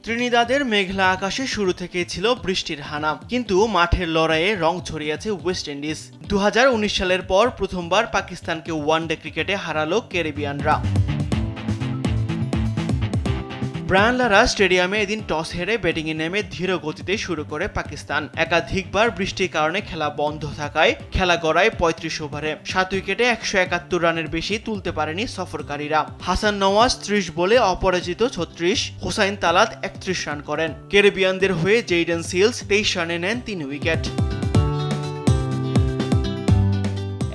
ত্রিনিদাদের মেঘলা আকাশে শুরু থেকেই ছিল বৃষ্টির হানা, কিন্তু মাঠের লড়াইয়ে রং ছড়িয়েছে ওয়েস্ট ইন্ডিজ। 2019 সালের পর প্রথমবার পাকিস্তানকে ওয়ানডে ক্রিকেটে হারালো ক্যারিবিয়ানরা। ব্রায়ান লারা স্টেডিয়ামে এদিন টস হেরে ব্যাটিংয়ে নেমে ধীর গতিতে শুরু করে পাকিস্তান। একাধিকবার বৃষ্টির কারণে খেলা বন্ধ থাকায় খেলা গড়ায় 35 ওভারে 7 উইকেটে 171 রানের বেশি তুলতে পারেনি সফরকারীরা। হাসান নওয়াজ 30 বলে অপরাজিত 36, হোসাইন তালাত 31 রান করেন। ক্যারিবিয়ানদের হয়ে জেইডেন সিলস 23 রানে নেন 3 উইকেট।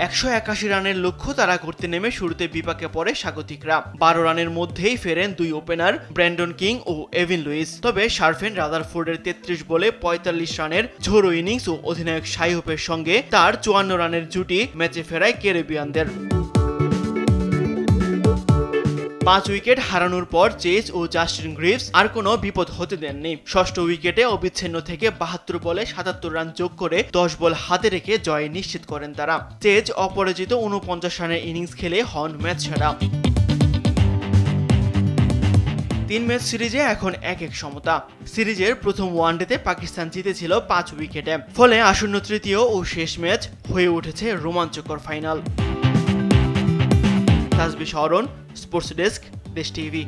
181 রানের লক্ষ্য তারা করতে নেমে শুরুতে বিপাকে পড়ে স্বাগতিকরা। 12 রানের মধ্যেই ফেরেন দুই ওপেনার ব্র্যান্ডন কিং ও এভিন লুইস। তবে শারফেন রাদারফোর্ডের 33 বলে 45 রানের ঝোড়ো ইনিংস ও অধিনায়ক শাই হোপের সঙ্গে তার 54 রানের জুটি ম্যাচে ফেরায় ক্যারিবিয়ানদের। 5 উইকেট হারানোর পর চেজ ও জাস্টিন গ্রিভস আর কোনো বিপদ হতে দেননি। ষষ্ঠ উইকেটে অবিচ্ছিন্ন থেকে 72 বলে 77 রান যোগ করে 10 বল হাতে রেখে জয় নিশ্চিত করেন তারা। চেজ অপরাজিত 49 রানের ইনিংস খেলে হন ম্যাচ সেরা। 3 ম্যাচ সিরিজে এখন 1-1 সমতা। সিরিজের প্রথম ওয়ানডেতে পাকিস্তান জিতেছিল 5 উইকেটে, ফলে আসন্ন তৃতীয় ও শেষ ম্যাচ হয়ে উঠেছে রোমাঞ্চকর ফাইনাল। তাসবিহ অরণ, স্পোর্টস ডেস্ক, দেশ টিভি।